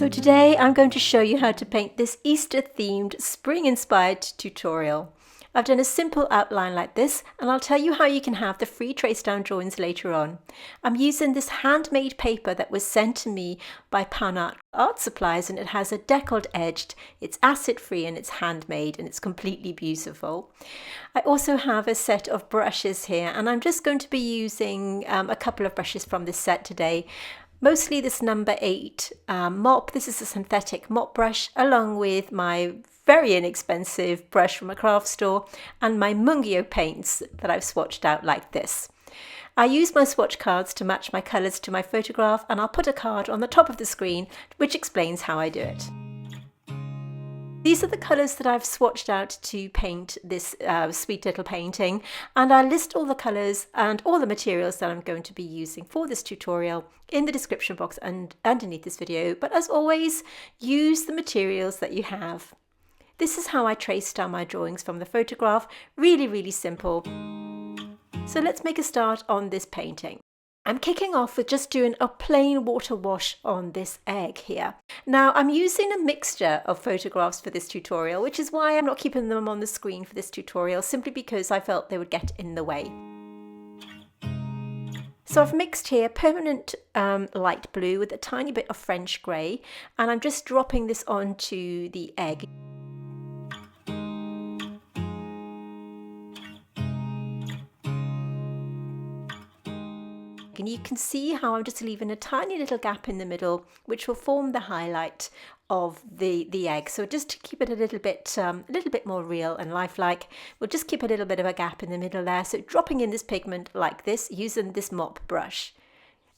So today I'm going to show you how to paint this Easter themed spring inspired tutorial. I've done a simple outline like this and I'll tell you how you can have the free trace down drawings later on. I'm using this handmade paper that was sent to me by Pan Art Supplies, and it has a deckled edged, it's acid free and it's handmade and it's completely beautiful. I also have a set of brushes here and I'm just going to be using a couple of brushes from this set today. Mostly this number 8 mop. This is a synthetic mop brush, along with my very inexpensive brush from a craft store and my Mungo paints that I've swatched out like this. I use my swatch cards to match my colours to my photograph, and I'll put a card on the top of the screen which explains how I do it. These are the colours that I've swatched out to paint this sweet little painting, and I'll list all the colours and all the materials that I'm going to be using for this tutorial in the description box and underneath this video. But as always, use the materials that you have. This is how I trace down my drawings from the photograph. Really simple. So let's make a start on this painting. I'm kicking off with just doing a plain water wash on this egg here. Now I'm using a mixture of photographs for this tutorial, which is why I'm not keeping them on the screen for this tutorial, simply because I felt they would get in the way. So I've mixed here permanent light blue with a tiny bit of French grey, and I'm just dropping this onto the egg. And you can see how I'm just leaving a tiny little gap in the middle, which will form the highlight of the egg. So just to keep it a little bit more real and lifelike, we'll just keep a little bit of a gap in the middle there. So dropping in this pigment like this, using this mop brush.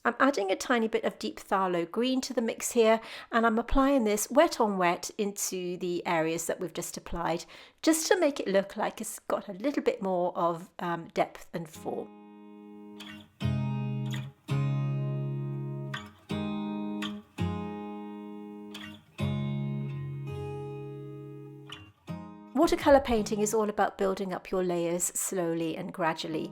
I'm adding a tiny bit of deep phthalo green to the mix here, and I'm applying this wet on wet into the areas that we've just applied, just to make it look like it's got a little bit more of depth and form. Watercolour painting is all about building up your layers slowly and gradually.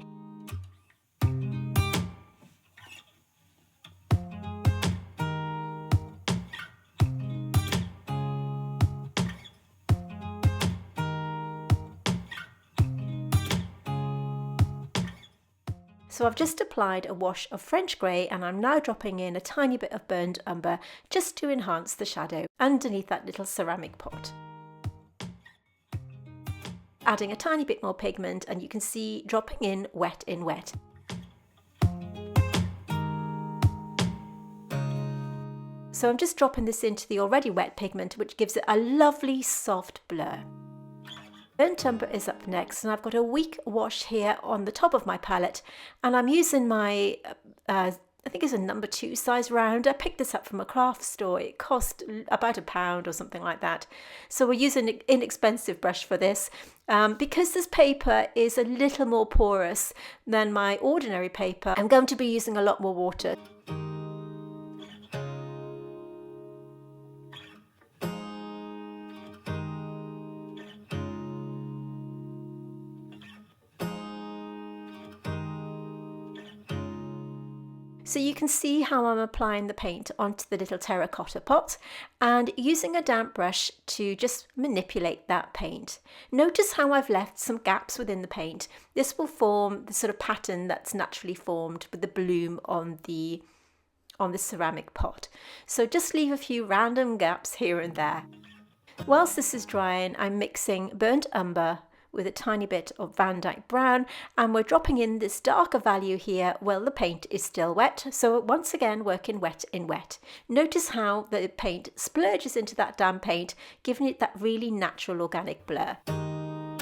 So I've just applied a wash of French grey, and I'm now dropping in a tiny bit of burnt umber just to enhance the shadow underneath that little ceramic pot. Adding a tiny bit more pigment, and you can see dropping in wet in wet. So I'm just dropping this into the already wet pigment, which gives it a lovely soft blur. Burnt umber is up next, and I've got a weak wash here on the top of my palette, and I'm using my I think it's a number 2 size round. I picked this up from a craft store. It cost about £1 or something like that. So we're using an inexpensive brush for this. Because this paper is a little more porous than my ordinary paper, I'm going to be using a lot more water. So you can see how I'm applying the paint onto the little terracotta pot and using a damp brush to just manipulate that paint. Notice how I've left some gaps within the paint. This will form the sort of pattern that's naturally formed with the bloom on the ceramic pot. So just leave a few random gaps here and there. Whilst this is drying, I'm mixing burnt umber with a tiny bit of Vandyke Brown, and we're dropping in this darker value here while the paint is still wet. So once again, working wet in wet. Notice how the paint splurges into that damp paint, giving it that really natural organic blur. I'm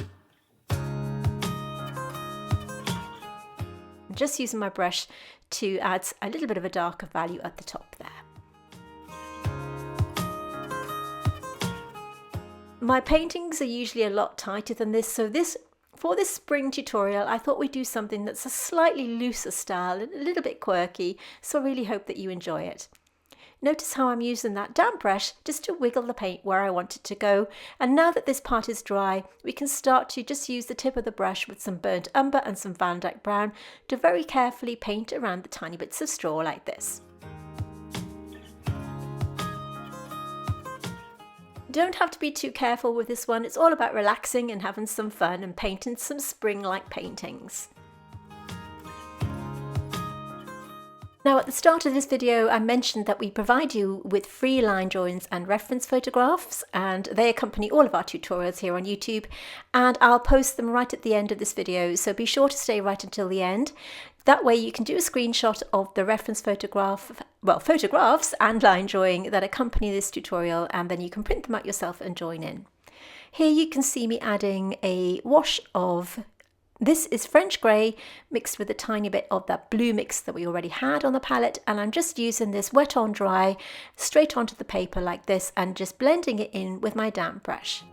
just using my brush to add a little bit of a darker value at the top there. My paintings are usually a lot tighter than this, so for this spring tutorial I thought we'd do something that's a slightly looser style and a little bit quirky, so I really hope that you enjoy it. Notice how I'm using that damp brush just to wiggle the paint where I want it to go, and now that this part is dry, we can start to just use the tip of the brush with some burnt umber and some Vandyke Brown to very carefully paint around the tiny bits of straw like this. Don't have to be too careful with this one. It's all about relaxing and having some fun and painting some spring-like paintings. Now at the start of this video I mentioned that we provide you with free line drawings and reference photographs, and they accompany all of our tutorials here on YouTube, and I'll post them right at the end of this video, so be sure to stay right until the end. That way you can do a screenshot of the reference photographs and line drawing that accompany this tutorial, and then you can print them out yourself and join in. Here you can see me adding a wash of this is French grey mixed with a tiny bit of that blue mix that we already had on the palette, and I'm just using this wet on dry straight onto the paper like this and just blending it in with my damp brush.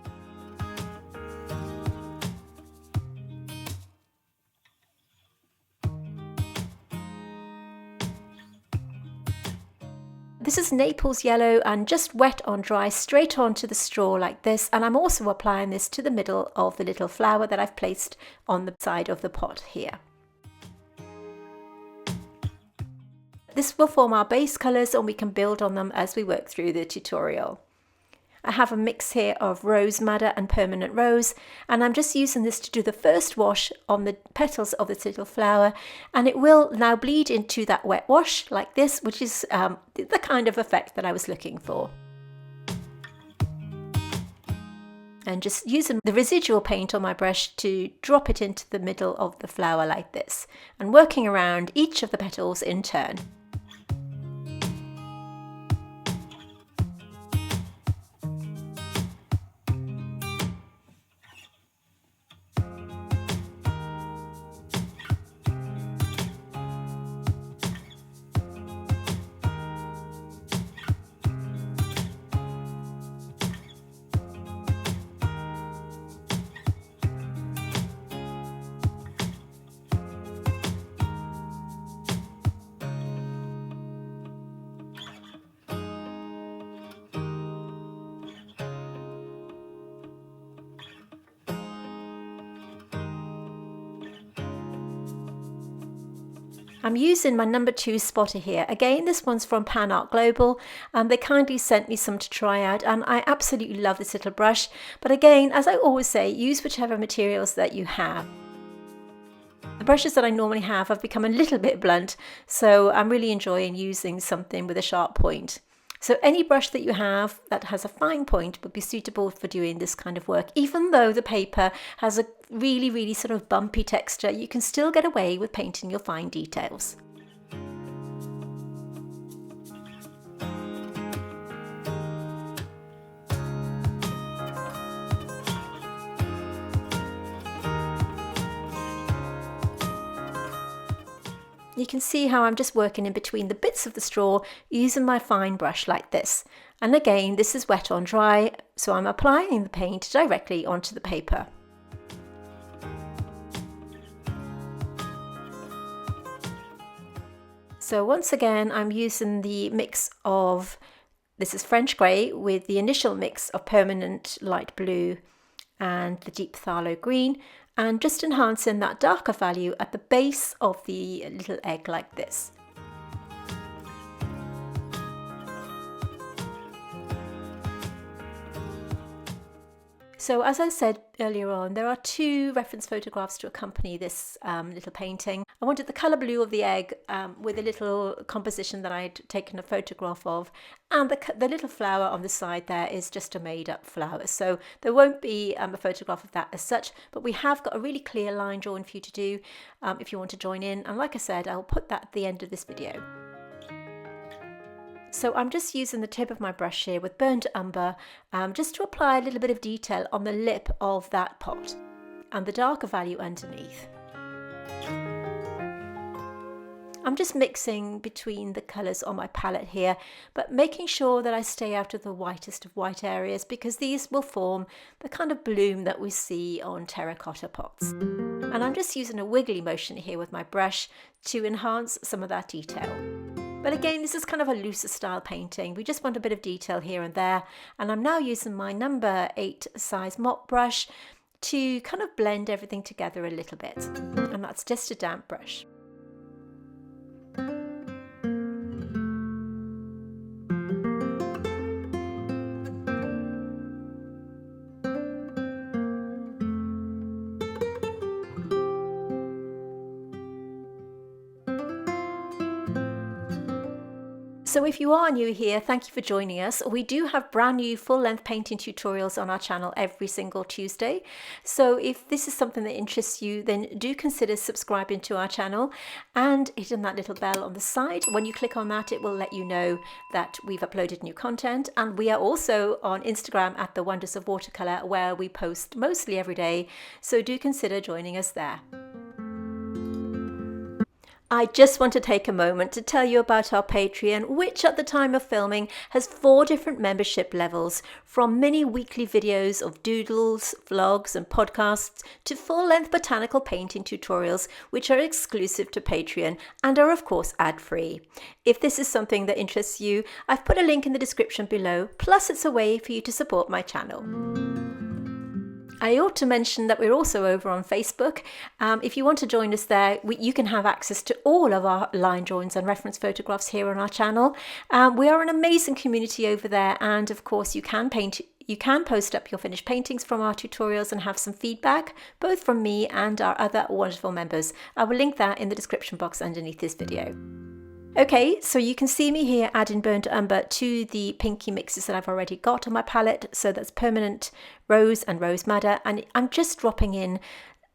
This is Naples yellow and just wet on dry straight onto the straw like this, and I'm also applying this to the middle of the little flower that I've placed on the side of the pot here. This will form our base colours and we can build on them as we work through the tutorial. I have a mix here of rose madder and permanent rose, and I'm just using this to do the first wash on the petals of this little flower, and it will now bleed into that wet wash like this, which is the kind of effect that I was looking for. And just using the residual paint on my brush to drop it into the middle of the flower like this, and working around each of the petals in turn. I'm using my number 2 spotter here. Again, this one's from Pan Art Global, and they kindly sent me some to try out, and I absolutely love this little brush. But again, as I always say, use whichever materials that you have. The brushes that I normally have become a little bit blunt, so I'm really enjoying using something with a sharp point. So any brush that you have that has a fine point would be suitable for doing this kind of work. Even though the paper has a really sort of bumpy texture, you can still get away with painting your fine details. You can see how I'm just working in between the bits of the straw using my fine brush like this. And again, this is wet on dry, so I'm applying the paint directly onto the paper. So once again, I'm using the mix of, this is French grey with the initial mix of permanent light blue and the deep phthalo green, and just enhancing that darker value at the base of the little egg like this. So as I said earlier on, there are 2 reference photographs to accompany this little painting. I wanted the colour blue of the egg with a little composition that I'd taken a photograph of, and the little flower on the side there is just a made up flower. So there won't be a photograph of that as such, but we have got a really clear line drawing for you to do if you want to join in. And like I said, I'll put that at the end of this video. So I'm just using the tip of my brush here with burnt umber just to apply a little bit of detail on the lip of that pot and the darker value underneath. I'm just mixing between the colours on my palette here, but making sure that I stay out of the whitest of white areas, because these will form the kind of bloom that we see on terracotta pots. And I'm just using a wiggly motion here with my brush to enhance some of that detail. But again, this is kind of a looser style painting. We just want a bit of detail here and there. And I'm now using my number 8 size mop brush to kind of blend everything together a little bit. And that's just a damp brush. So if you are new here, thank you for joining us. We do have brand new full-length painting tutorials on our channel every single Tuesday. So if this is something that interests you, then do consider subscribing to our channel and hitting that little bell on the side. When you click on that, it will let you know that we've uploaded new content. And we are also on Instagram at The Wonders of Watercolour, where we post mostly every day. So do consider joining us there. I just want to take a moment to tell you about our Patreon, which at the time of filming has 4 different membership levels, from mini weekly videos of doodles, vlogs and podcasts to full-length botanical painting tutorials, which are exclusive to Patreon and are of course ad-free. If this is something that interests you, I've put a link in the description below, plus it's a way for you to support my channel. I ought to mention that we're also over on Facebook. If you want to join us there, you can have access to all of our line drawings and reference photographs here on our channel. We are an amazing community over there, and of course you can post up your finished paintings from our tutorials and have some feedback, both from me and our other wonderful members. I will link that in the description box underneath this video. Okay, so you can see me here adding burnt umber to the pinky mixes that I've already got on my palette. So that's permanent rose and rose madder, and I'm just dropping in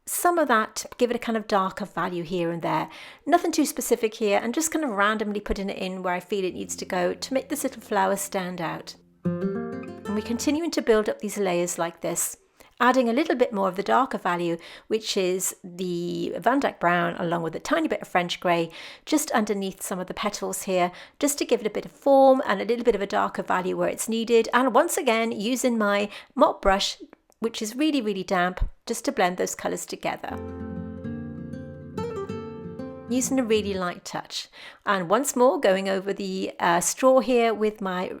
some of that to give it a kind of darker value here and there. Nothing too specific here, and just kind of randomly putting it in where I feel it needs to go to make this little flower stand out. And we're continuing to build up these layers like this, adding a little bit more of the darker value, which is the Vandyke Brown along with a tiny bit of French grey just underneath some of the petals here, just to give it a bit of form and a little bit of a darker value where it's needed. And once again, using my mop brush, which is really, really damp, just to blend those colours together. Using a really light touch. And once more, going over the straw here with my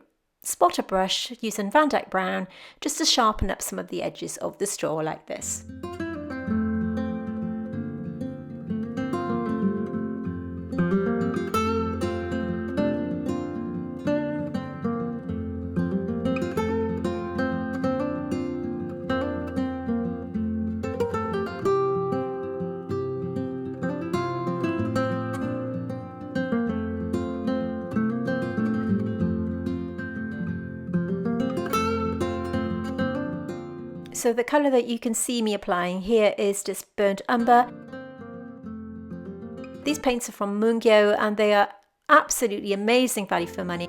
spotter brush using Vandyke Brown just to sharpen up some of the edges of the straw like this. So the colour that you can see me applying here is just burnt umber. These paints are from Mungo and they are absolutely amazing value for money.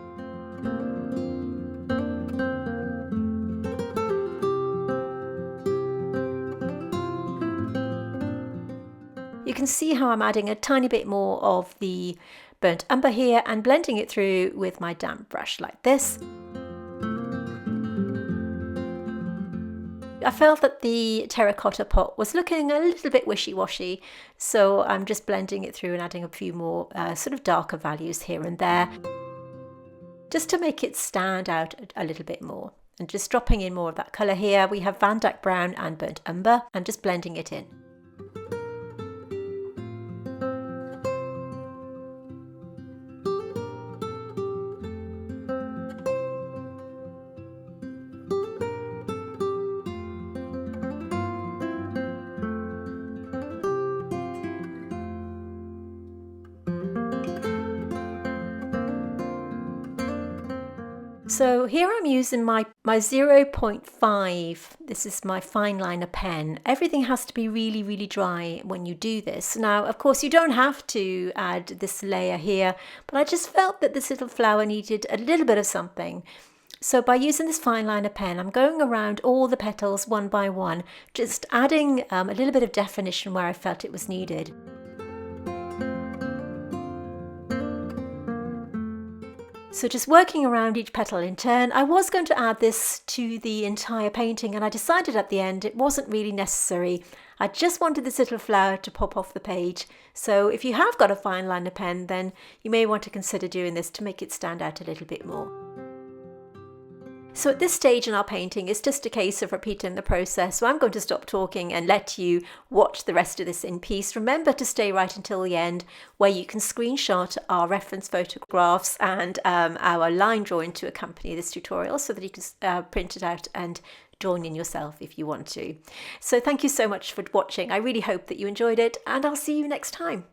You can see how I'm adding a tiny bit more of the burnt umber here and blending it through with my damp brush like this. I felt that the terracotta pot was looking a little bit wishy-washy, so I'm just blending it through and adding a few more sort of darker values here and there, just to make it stand out a little bit more. And just dropping in more of that colour here, we have Vandyke Brown and burnt umber, and just blending it in. So here I'm using my 0.5, this is my fineliner pen. Everything has to be really, really dry when you do this. Now, of course, you don't have to add this layer here, but I just felt that this little flower needed a little bit of something. So by using this fineliner pen, I'm going around all the petals one by one, just adding a little bit of definition where I felt it was needed. So just working around each petal in turn. I was going to add this to the entire painting, and I decided at the end it wasn't really necessary. I just wanted this little flower to pop off the page. So if you have got a fineliner pen, then you may want to consider doing this to make it stand out a little bit more. So at this stage in our painting, it's just a case of repeating the process. So I'm going to stop talking and let you watch the rest of this in peace. Remember to stay right until the end, where you can screenshot our reference photographs and our line drawing to accompany this tutorial, so that you can print it out and join in yourself if you want to. So thank you so much for watching. I really hope that you enjoyed it, and I'll see you next time.